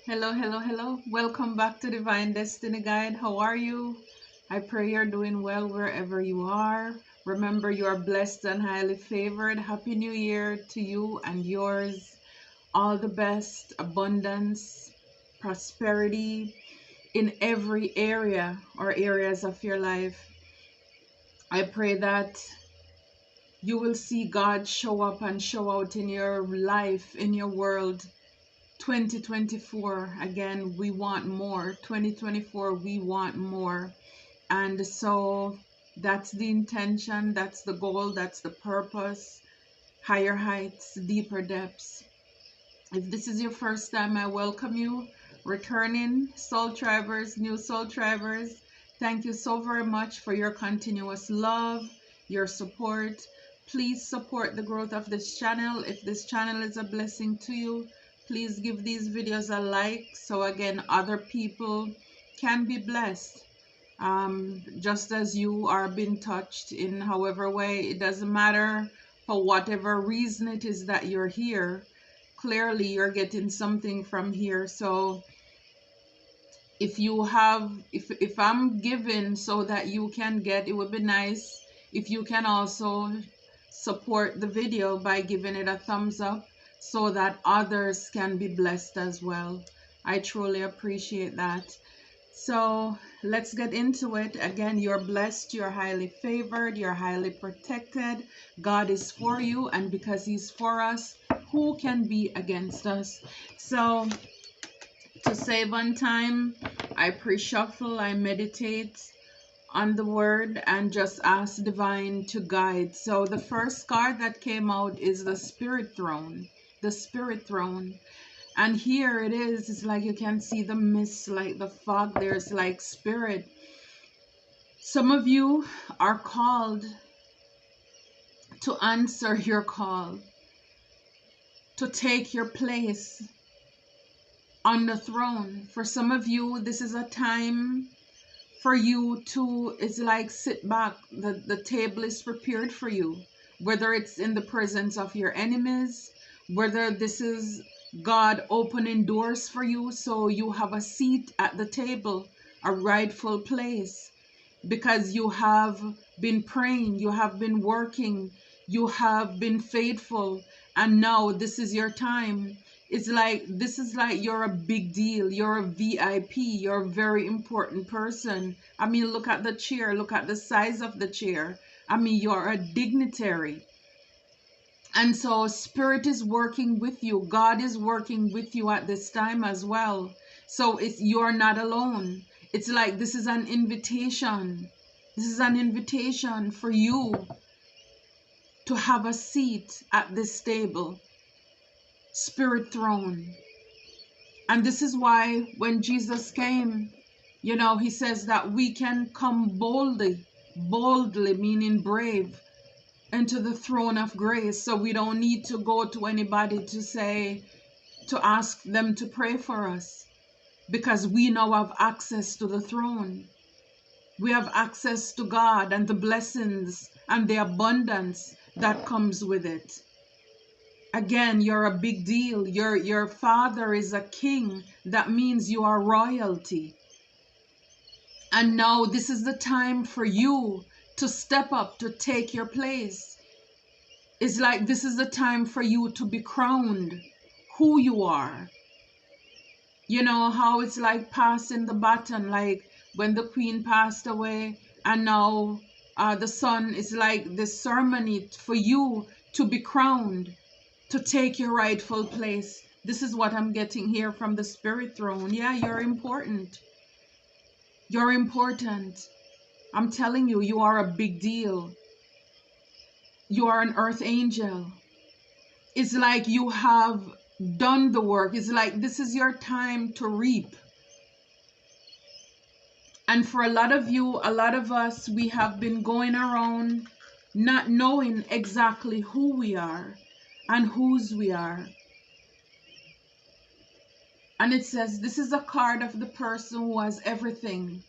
Hello, hello, hello. Welcome back to Divine Destiny Guide. How are you? I pray you're doing well wherever you are. Remember, you are blessed and highly favored. Happy New Year to you and yours. All the best, abundance, prosperity in every area or areas of your life. I pray that you will see God show up and show out in your life, in your world. 2024, again, we want more. 2024, we want more. And so that's the intention, that's the goal, that's the purpose. Higher heights, deeper depths. If this is your first time, I welcome you. Returning soul tribers, new soul tribers, thank you so very much for your continuous love, your support. Please support the growth of this channel. If this channel is a blessing to you, please give these videos a like so again other people can be blessed just as you are being touched in however way. It doesn't matter for whatever reason it is that you're here. Clearly you're getting something from here. So if you have, if I'm giving so that you can get, it would be nice if you can also support the video by giving it a thumbs up so that others can be blessed as well. I truly appreciate that. So let's get into it. Again, you're blessed, you're highly favored, you're highly protected. God is for you, and because he's for us, who can be against us? So to save on time, I pre-shuffle, I meditate on the word and just ask divine to guide. So the first card that came out is the Spirit Throne. The Spirit Throne. And here it is. It's like you can see the mist, like the fog. There's like spirit. Some of you are called to answer your call, to take your place on the throne. For some of you, this is a time for you to, it's like sit back. The table is prepared for you, whether it's in the presence of your enemies, whether this is God opening doors for you so you have a seat at the table, a rightful place, because you have been praying, you have been working, you have been faithful, and now this is your time. It's like, this is like you're a big deal, you're a VIP, you're a very important person. I mean, look at the chair, look at the size of the chair. I mean, you're a dignitary. And so Spirit is working with you. God is working with you at this time as well. So you're not alone. It's like this is an invitation. This is an invitation for you to have a seat at this table. Spirit Throne. And this is why when Jesus came, you know, he says that we can come boldly, meaning brave, into the throne of grace. So we don't need to go to anybody to say, to ask them to pray for us, because we now have access to the throne. We have access to God and the blessings and the abundance that comes with it. Again, you're a big deal. Your father is a king. That means you are royalty. And now this is the time for you to step up, to take your place. It's like this is the time for you to be crowned who you are. You know how it's like passing the baton, like when the queen passed away and now the son, is like this ceremony for you to be crowned, to take your rightful place. This is what I'm getting here from the Spirit Throne. Yeah, you're important. You're important. I'm telling you, you are a big deal. You are an earth angel. It's like you have done the work. It's like this is your time to reap. And for a lot of you, a lot of us, we have been going around not knowing exactly who we are and whose we are. And it says this is a card of the person who has everything.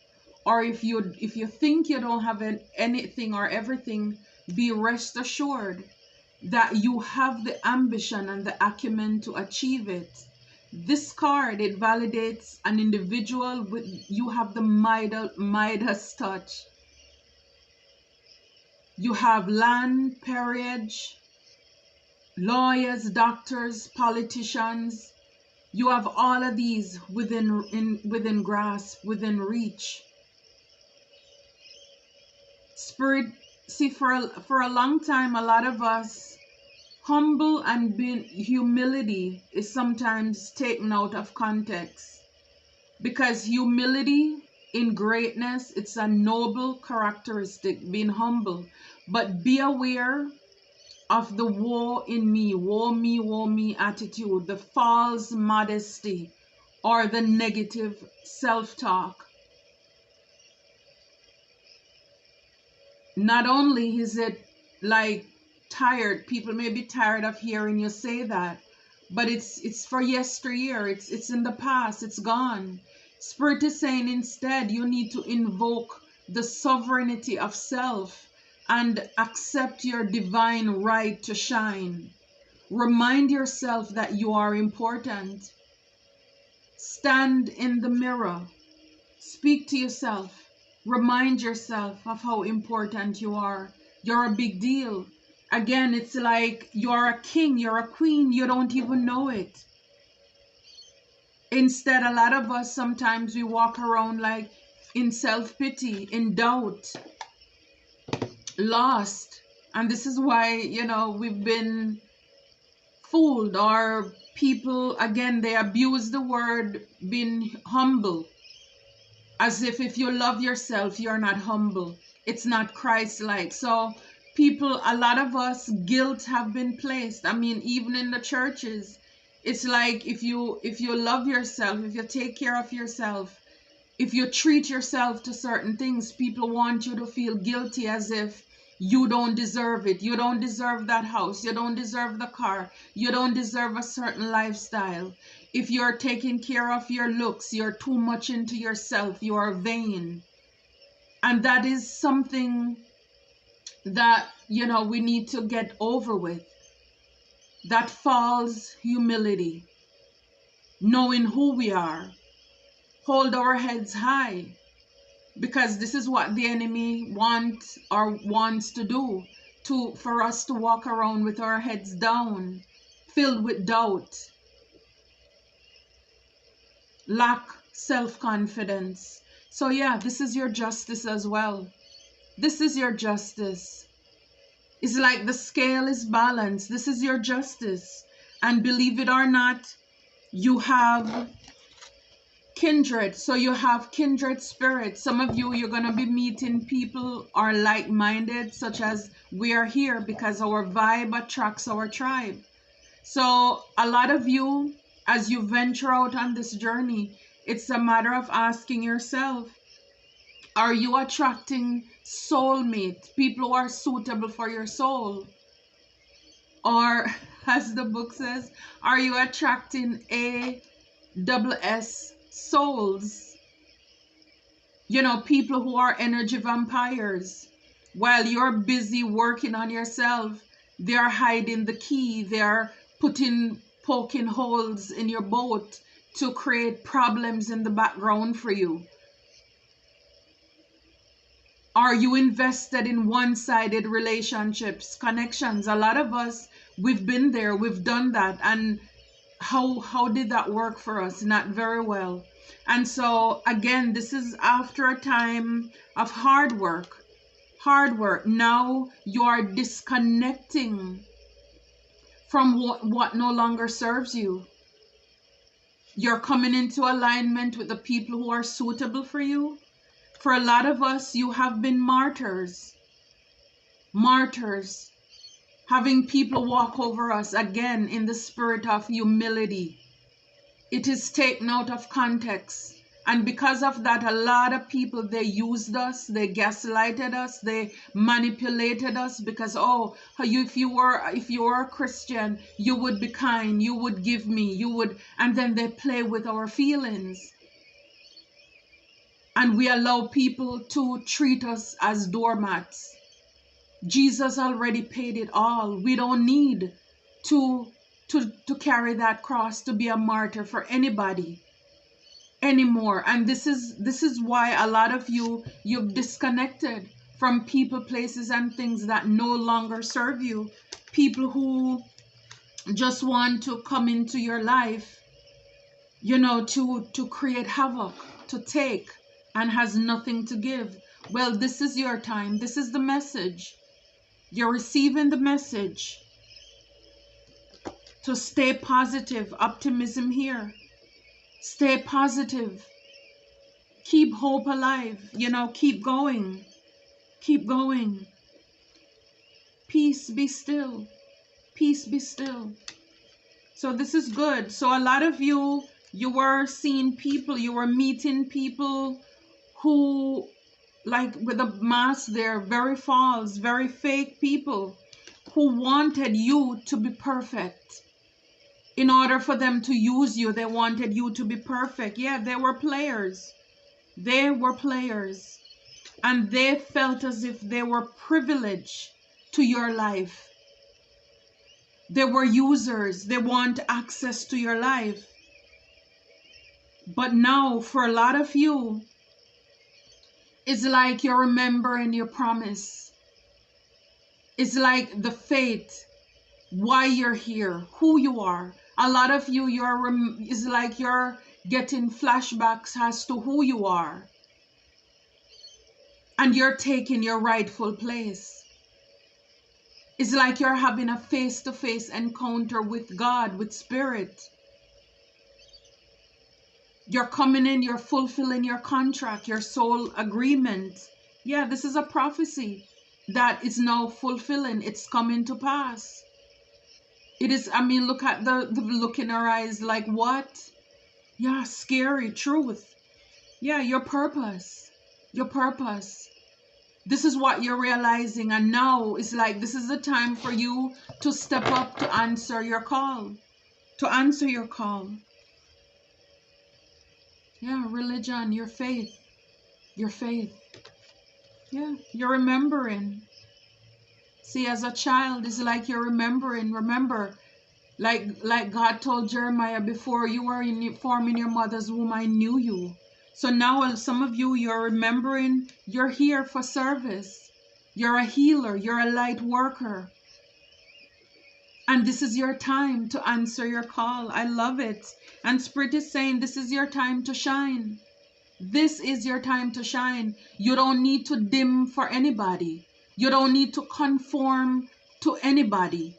Or if you think you don't have anything or everything, be rest assured that you have the ambition and the acumen to achieve it. This card, it validates an individual with, you have the Midas touch. You have land, peerage, lawyers, doctors, politicians. You have all of these within grasp, within reach. Spirit, see, for a long time, a lot of us, humble and humility is sometimes taken out of context, because humility in greatness, it's a noble characteristic, being humble. But be aware of the woe in me, woe me attitude, the false modesty, or the negative self-talk. Not only is it like tired, people may be tired of hearing you say that, but it's for yesteryear, it's in the past, it's gone. Spirit is saying instead you need to invoke the sovereignty of self and accept your divine right to shine. Remind yourself that you are important. Stand in the mirror. Speak to yourself. Remind yourself of how important you are. You're a big deal. Again, it's like you're a king, you're a queen, you don't even know it. Instead, a lot of us, sometimes we walk around like in self-pity, in doubt, lost. And this is why, we've been fooled, or people, again, they abuse the word being humble. As if you love yourself, you're not humble. It's not Christ-like. So people, a lot of us, guilt have been placed. I mean, even in the churches, it's like if you love yourself, if you take care of yourself, if you treat yourself to certain things, people want you to feel guilty, as if you don't deserve it. You don't deserve that house. You don't deserve the car. You don't deserve a certain lifestyle. If you're taking care of your looks, you're too much into yourself. You are vain. And that is something that, we need to get over with. That false humility. Knowing who we are. Hold our heads high. Because this is what the enemy wants to do, for us to walk around with our heads down, filled with doubt, lack self-confidence. So yeah, this is your justice as well. This is your justice. It's like the scale is balanced. This is your justice. And believe it or not, you have kindred. So you have kindred spirits. Some of you, you're going to be meeting people are like-minded, such as we are here, because our vibe attracts our tribe. So a lot of you, as you venture out on this journey, it's a matter of asking yourself, are you attracting soulmate, people who are suitable for your soul? Or, as the book says, are you attracting ASS souls? People who are energy vampires. While you're busy working on yourself, they're hiding the key. They're poking holes in your boat to create problems in the background for you. Are you invested in one-sided relationships, connections? A lot of us, we've been there, we've done that, and how did that work for us? Not very well. And so again, this is after a time of hard work. Now you are disconnecting from what no longer serves you. You're coming into alignment with the people who are suitable for you. For a lot of us, you have been martyrs. Having people walk over us, again, in the spirit of humility. It is taken out of context. And because of that, a lot of people, they used us, they gaslighted us, they manipulated us, because, if you were a Christian, you would be kind, you would give me, and then they play with our feelings. And we allow people to treat us as doormats. Jesus already paid it all. We don't need to to carry that cross, to be a martyr for anybody anymore. And this is why a lot of you've disconnected from people, places, and things that no longer serve you. People who just want to come into your life, you know, to create havoc, to take, and has nothing to give. Well, this is your time. This is the message. You're receiving the message to stay positive. Optimism here. Stay positive. Keep hope alive. You know, keep going. Keep going. Peace, be still. Peace, be still. So this is good. So a lot of you were seeing people, you were meeting people who, like with a mask there, very false, very fake people who wanted you to be perfect. In order for them to use you, they wanted you to be perfect. Yeah, they were players. They were players. And they felt as if they were privileged to your life. They were users. They want access to your life. But now, for a lot of you, it's like you're remembering your promise. It's like the fate, why you're here, who you are. A lot of you, it's like you're getting flashbacks as to who you are. And you're taking your rightful place. It's like you're having a face-to-face encounter with God, with Spirit. You're coming in, you're fulfilling your contract, your soul agreement. Yeah, this is a prophecy that is now fulfilling. It's coming to pass. It is, I mean, look at the look in her eyes, like what? Yeah, scary truth. Yeah, your purpose. Your purpose. This is what you're realizing, and now it's like this is the time for you to step up to answer your call. To answer your call. Yeah, religion, your faith. Your faith. Yeah, you're remembering. See, as a child, it's like you're remembering. Remember, like God told Jeremiah, before you were forming your mother's womb, I knew you. So now some of you, you're remembering you're here for service. You're a healer. You're a light worker. And this is your time to answer your call. I love it. And Spirit is saying this is your time to shine. This is your time to shine. You don't need to dim for anybody. You don't need to conform to anybody.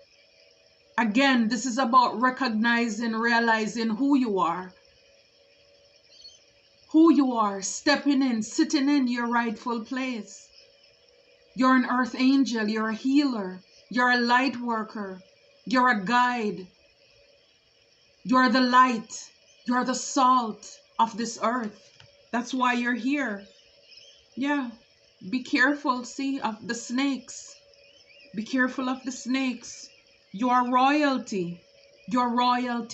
Again, this is about recognizing, realizing who you are. Who you are, stepping in, sitting in your rightful place. You're an earth angel, you're a healer, you're a light worker, you're a guide. You're the light, you're the salt of this earth. That's why you're here. Yeah, be careful, see, of the snakes. Be careful of the snakes. You're royalty,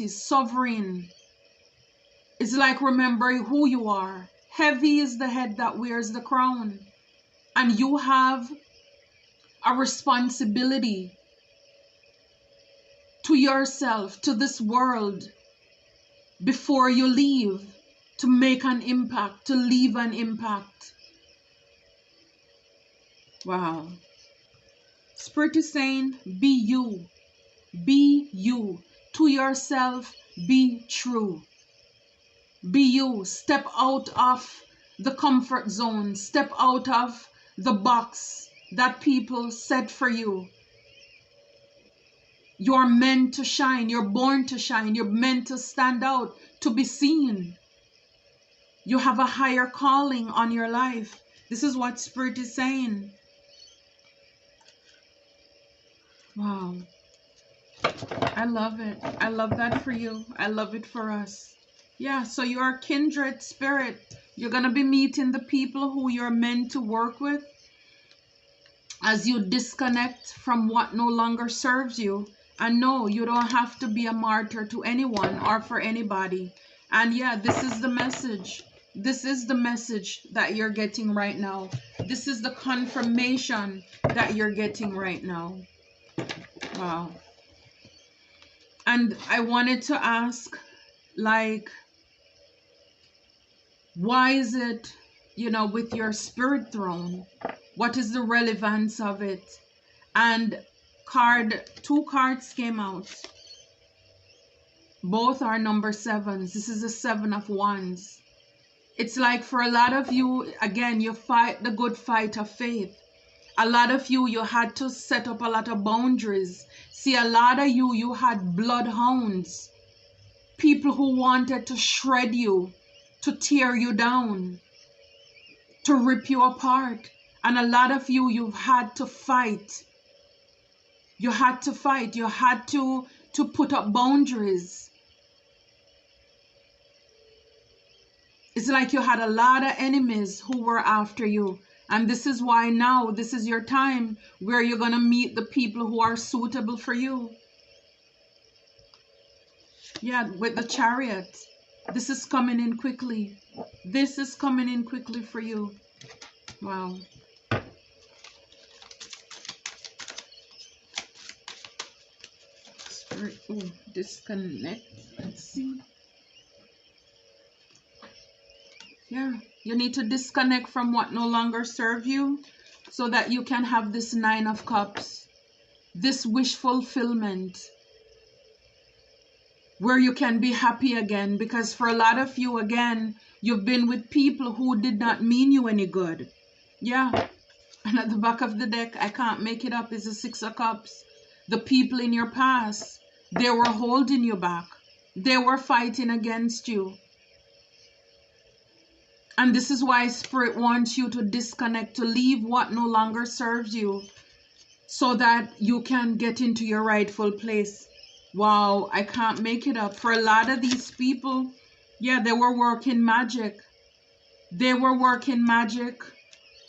sovereign. It's like remembering who you are. Heavy is the head that wears the crown. And you have a responsibility to yourself, to this world, before you leave, to make an impact, to leave an impact. Wow. Spirit is saying, be you. Be you. To yourself, be true. Be you. Step out of the comfort zone. Step out of the box that people set for you. You're meant to shine. You're born to shine. You're meant to stand out, to be seen. You have a higher calling on your life. This is what Spirit is saying. Wow. I love it. I love that for you. I love it for us. Yeah, so you're a kindred spirit. You're going to be meeting the people who you're meant to work with as you disconnect from what no longer serves you. And no, you don't have to be a martyr to anyone or for anybody. And yeah, this is the message. This is the message that you're getting right now. This is the confirmation that you're getting right now. Wow. And I wanted to ask, like, why is it, with your spirit throne, what is the relevance of it? And two cards came out. Both are number sevens. This is the 7 of Wands. It's like for a lot of you, again, you fight the good fight of faith. A lot of you, you had to set up a lot of boundaries. See, a lot of you had bloodhounds. People who wanted to shred you, to tear you down, to rip you apart. And a lot of you, you've had to fight. You had to fight. You had to put up boundaries. It's like you had a lot of enemies who were after you. And this is why now, this is your time where you're going to meet the people who are suitable for you. Yeah, with the Chariot. This is coming in quickly. This is coming in quickly for you. Wow. Spirit, oh, disconnect. Let's see. Yeah, you need to disconnect from what no longer serves you so that you can have this 9 of Cups, this wish fulfillment, where you can be happy again. Because for a lot of you, again, you've been with people who did not mean you any good. Yeah, and at the back of the deck, I can't make it up, is the 6 of Cups. The people in your past, they were holding you back. They were fighting against you. And this is why Spirit wants you to disconnect, to leave what no longer serves you, so that you can get into your rightful place. Wow, I can't make it up. For a lot of these people, yeah, they were working magic. They were working magic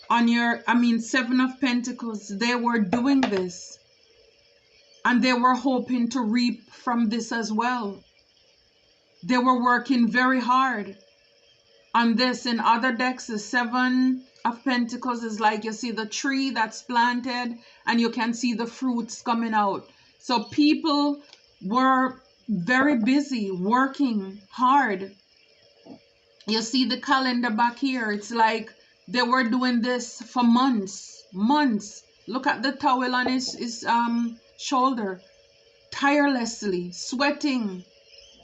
on your, 7 of Pentacles. They were doing this. And they were hoping to reap from this as well. They were working very hard on this. In other decks, the 7 of Pentacles is like you see the tree that's planted and you can see the fruits coming out. So people were very busy working hard. You see the calendar back here. It's like they were doing this for months. Look at the towel on his shoulder. Tirelessly, sweating,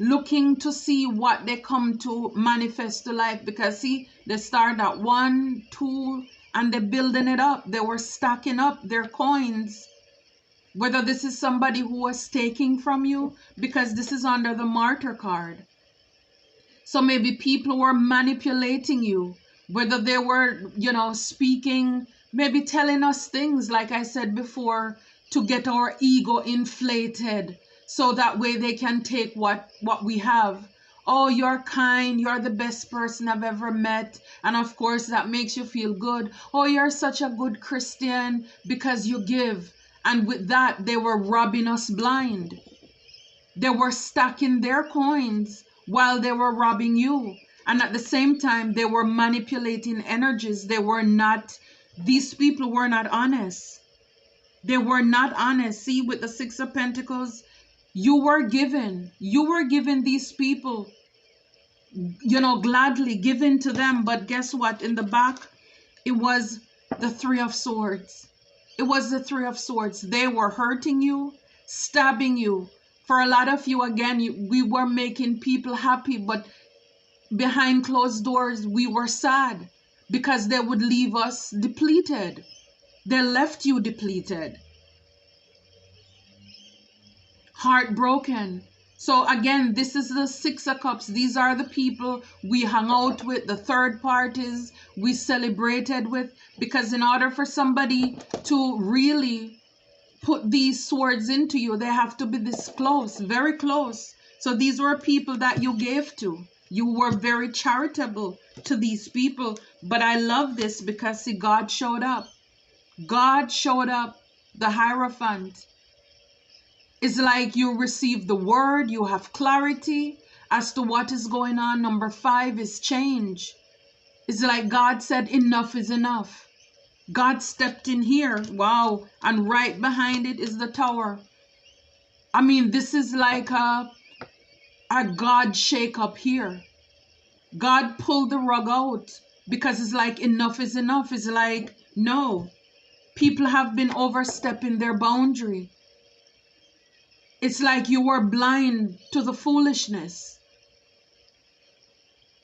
looking to see what they come to manifest to life. Because see, they start at 1, 2, and they're building it up. They were stacking up their coins. Whether this is somebody who was taking from you, because this is under the Martyr card. So maybe people were manipulating you. Whether they were, speaking, maybe telling us things, like I said before, to get our ego inflated. So that way they can take what we have. Oh, you're kind. You're the best person I've ever met. And of course, that makes you feel good. Oh, you're such a good Christian because you give. And with that, they were robbing us blind. They were stacking their coins while they were robbing you. And at the same time, they were manipulating energies. These people were not honest. They were not honest. See, with the 6 of Pentacles, you were given these people, gladly given to them. But guess what? In the back, it was the 3 of Swords. It was the 3 of Swords. They were hurting you, stabbing you. For a lot of you, again, we were making people happy, but behind closed doors, we were sad because they would leave us depleted. They left you depleted, heartbroken. So again, this is the 6 of Cups. These are the people we hung out with, the third parties we celebrated with. Because in order for somebody to really put these swords into you, they have to be this close, very close. So these were people that you gave to. You were very charitable to these people. But I love this because, see, God showed up. God showed up. The Hierophant. It's like you receive the word, you have clarity as to what is going on. Number 5 is change. It's like God said, enough is enough. God stepped in here. Wow. And right behind it is the Tower. I mean, this is like a God shake up here. God pulled the rug out because it's like enough is enough. It's like, no, people have been overstepping their boundary. It's like you were blind to the foolishness.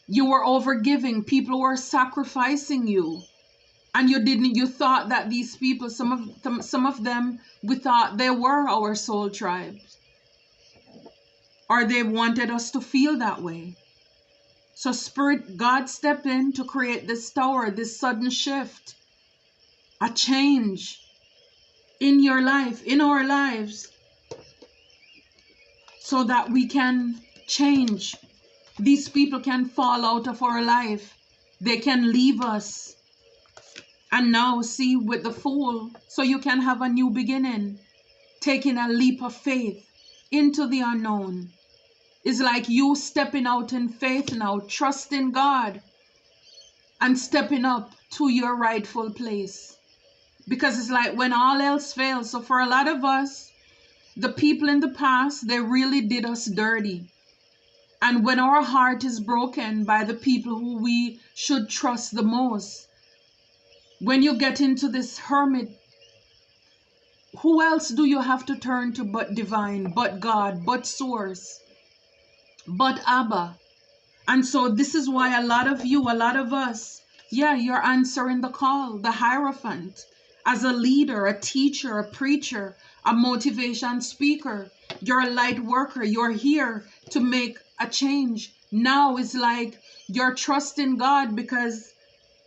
You were overgiving. People were sacrificing you. And you thought that these people, some of them, we thought they were our soul tribes. Or they wanted us to feel that way. So Spirit, God stepped in to create this tower, this sudden shift, a change in your life, in our lives, so that we can change. These people can fall out of our life. They can leave us. And now see with the Fool, so you can have a new beginning, taking a leap of faith into the unknown. It's like you stepping out in faith now, trusting God and stepping up to your rightful place. Because it's like when all else fails. So for a lot of us, the people in the past, they really did us dirty. And when our heart is broken by the people who we should trust the most, when you get into this hermit, who else do you have to turn to but divine, but God, but source, but Abba? And so this is why a lot of you, a lot of us, yeah, you're answering the call, the Hierophant, as a leader, a teacher, a preacher, a motivation speaker. You're a light worker. You're here to make a change. Now it's like you're trusting God, because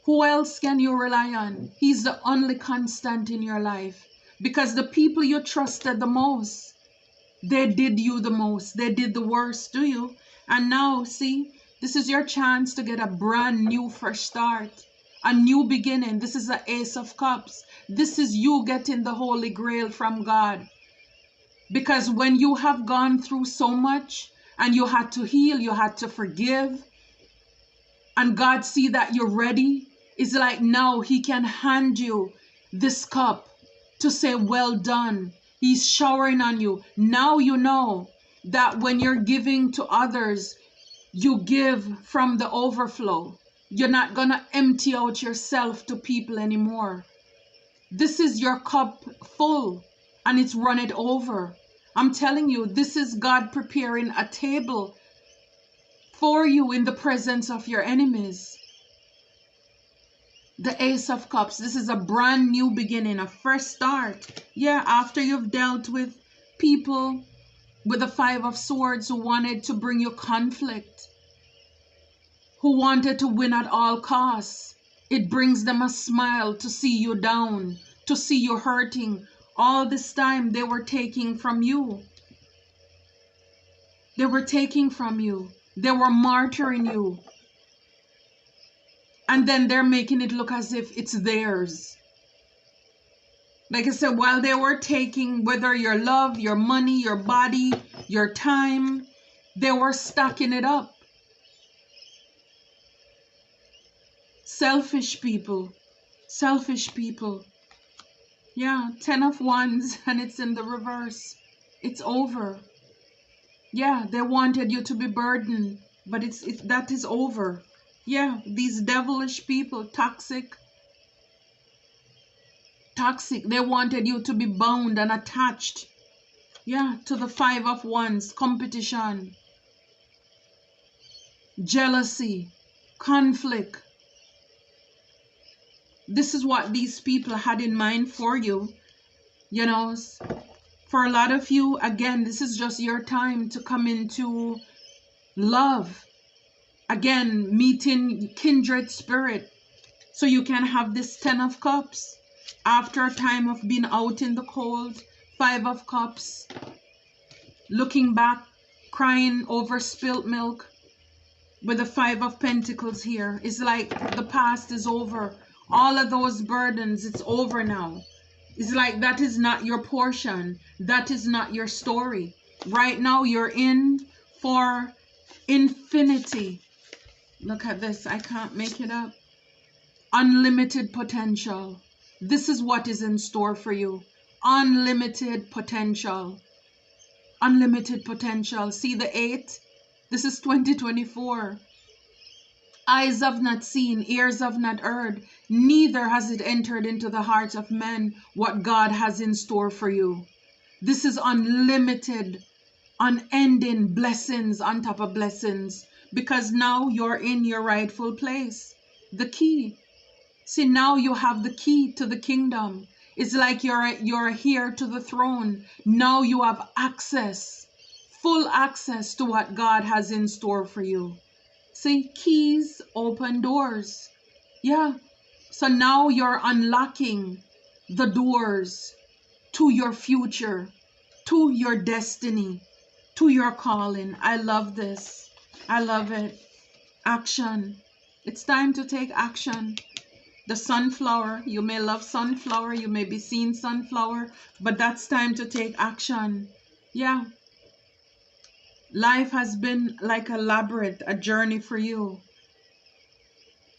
who else can you rely on? He's the only constant in your life. Because the people you trusted the most, they did you the most. They did the worst to you. And now, see, this is your chance to get a brand new fresh start. A new beginning. This is the Ace of Cups. This is you getting the Holy Grail from God. Because when you have gone through so much and you had to heal, you had to forgive, and God see that you're ready, it's like now He can hand you this cup to say, well done. He's showering on you. Now you know that when you're giving to others, you give from the overflow. You're not going to empty out yourself to people anymore. This is your cup full and it's run it over. I'm telling you, this is God preparing a table for you in the presence of your enemies. The Ace of Cups. This is a brand new beginning, a fresh start. Yeah, after you've dealt with people with the Five of Swords who wanted to bring you conflict, who wanted to win at all costs. It brings them a smile to see you down, to see you hurting. All this time they were taking from you. They were taking from you. They were martyring you. And then they're making it look as if it's theirs. Like I said, while they were taking, whether your love, your money, your body, your time, they were stacking it up. Selfish people. Selfish people. Yeah, 10 of Wands and it's in the reverse. It's over. Yeah, they wanted you to be burdened, but that is over. Yeah, these devilish people, toxic. They wanted you to be bound and attached. Yeah, to the Five of Wands, competition, jealousy, conflict. This is what these people had in mind for you. You know, for a lot of you, again, this is just your time to come into love. Again, meeting kindred spirit. So you can have this 10 of Cups. After a time of being out in the cold, 5 of Cups. Looking back, crying over spilt milk. With the 5 of Pentacles here. It's like the past is over. All of those burdens, it's over now. It's like that is not your portion. That is not your story. Right now, you're in for infinity. Look at this. I can't make it up. Unlimited potential. This is what is in store for you. Unlimited potential. unlimited potential. See the 8? This is 2024. Eyes have not seen, ears have not heard, neither has it entered into the hearts of men what God has in store for you. This is unlimited, unending blessings on top of blessings, because now you're in your rightful place. The key. See, now you have the key to the kingdom. It's like you're here to the throne. Now you have access, full access to what God has in store for you. See, keys open doors. Yeah. So now you're unlocking the doors to your future, to your destiny, to your calling. I love this. I love it. Action. It's time to take action. The sunflower, you may love sunflower, you may be seeing sunflower, but that's time to take action. Yeah. Life has been like a labyrinth, a journey for you.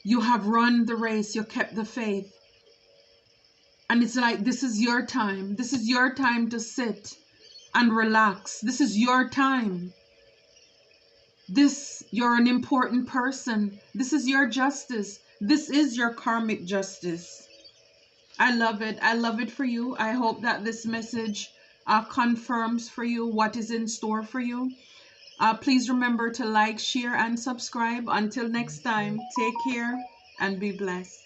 You have run the race, you kept the faith. And it's like, this is your time. This is your time to sit and relax. This is your time. You're an important person. This is your justice. This is your karmic justice. I love it. I love it for you. I hope that this message confirms for you what is in store for you. Please remember to like, share, and subscribe. Until next time, take care and be blessed.